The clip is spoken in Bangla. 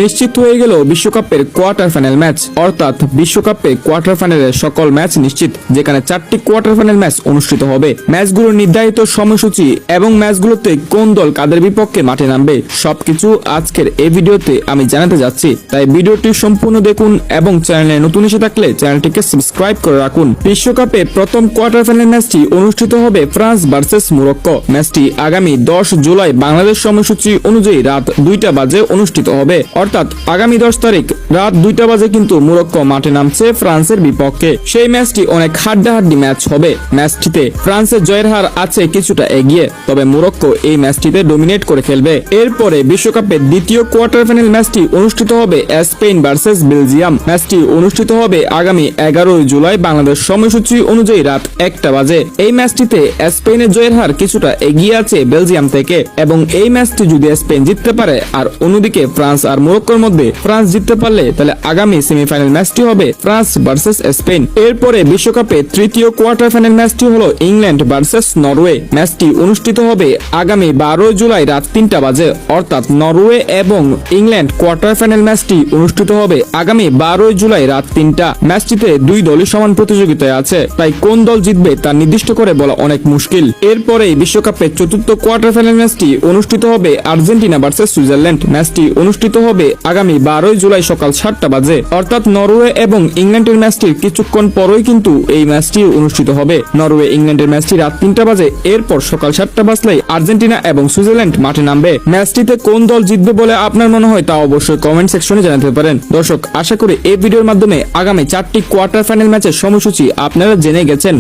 নিশ্চিত হয়ে গেল বিশ্বকাপের কোয়ার্টার ফাইনাল ম্যাচ, অর্থাৎ বিশ্বকাপের কোয়ার্টার ফাইনালের সকল ম্যাচ নিশ্চিত, যেখানে 4টি কোয়ার্টার ফাইনাল ম্যাচ অনুষ্ঠিত হবে। ম্যাচগুলোর নির্ধারিত সময়সূচি এবং ম্যাচগুলোতে কোন দল কাদের বিপক্ষে মাঠে নামবে সবকিছু আজকের এই ভিডিওতে আমি জানাতে যাচ্ছি, তাই ভিডিওটি সম্পূর্ণ দেখুন এবং চ্যানেলে নতুন এসে থাকলে চ্যানেলটিকে সাবস্ক্রাইব করে রাখুন। বিশ্বকাপে প্রথম কোয়ার্টার ফাইনাল ম্যাচটি অনুষ্ঠিত হবে ফ্রান্স ভার্সেস মরক্কো। ম্যাচটি আগামী 10 জুলাই বাংলাদেশ সময়সূচি অনুযায়ী রাত 2টা বাজে অনুষ্ঠিত হবে, অর্থাৎ আগামী 10 তারিখ রাত 2টা বাজে কিন্তু মরক্কো মাঠে নামছে ফ্রান্সের বিপক্ষে। সেই ম্যাচটি অনেক হাড্ডাহাড্ডি ম্যাচ হবে। ম্যাচটিতে ফ্রান্সের জয়ের হার আছে কিছুটা এগিয়ে, তবে মরক্কো এই ম্যাচটিতে ডমিনেট করে খেলবে। এরপরে বিশ্বকাপের দ্বিতীয় কোয়ার্টার ফাইনাল ম্যাচটি অনুষ্ঠিত হবে স্পেন ভার্সেস বেলজিয়াম। ম্যাচটি অনুষ্ঠিত হবে আগামী 11 জুলাই বাংলাদেশ সময়সূচি অনুযায়ী রাত 1টা বাজে। এই ম্যাচটিতে স্পেনের জয়ের হার কিছুটা এগিয়ে আছে বেলজিয়াম থেকে, এবং এই ম্যাচটি যদি স্পেন জিততে পারে আর অন্যদিকে ফ্রান্স আর মরক্কোর মধ্যে ফ্রান্স জিততে পারলে তাহলে আগামী সেমিফাইনাল ম্যাচটি হবে ফ্রান্স ভার্সেস স্পেন। এরপরে বিশ্বকাপে তৃতীয় কোয়ার্টার ফাইনাল ম্যাচটি হলো ইংল্যান্ড ভার্সেস নরওয়ে। ম্যাচটি অনুষ্ঠিত হবে আগামী 12 জুলাই রাত 3টা বাজে, অর্থাৎ নরওয়ে এবং ইংল্যান্ড কোয়ার্টার ফাইনাল ম্যাচটি অনুষ্ঠিত হবে আগামী 12 জুলাই রাত 3টা। ম্যাচটিতে দুই দলই সমান প্রতিযোগিতায় আছে, তাই কোন দল জিতবে তা নির্দিষ্ট করে বলা অনেক মুশকিল। এরপরে বিশ্বকাপের চতুর্থ কোয়ার্টার ফাইনাল ম্যাচটি অনুষ্ঠিত হবে আর্জেন্টিনা ভার্সেস সুইজারল্যান্ড। ম্যাচটি অনুষ্ঠিত হবে আগামী 12 জুলাই সকাল 7টা বাজে, অর্থাৎ নরওয়ে এবং ইংল্যান্ডের ম্যাচটির কিছুক্ষণ পরই কিন্তু এই ম্যাচটি অনুষ্ঠিত হবে। নরওয়ে ইংল্যান্ডের ম্যাচটি রাত 3টা বাজে, এরপর সকাল 7টা বাজলেই আর্জেন্টিনা এবং সুইজারল্যান্ড মাঠে নামবে। ম্যাচটিতে কোন দল জিতবে বলে আপনার মনে হয় তা অবশ্যই কমেন্ট সেকশনে জানাতে পারেন। দর্শক, আশা করি এই ভিডিওর মাধ্যমে আগামী 4টি কোয়ার্টার ফাইনাল ম্যাচের সময়সূচি আপনারা জেনে গেছেন।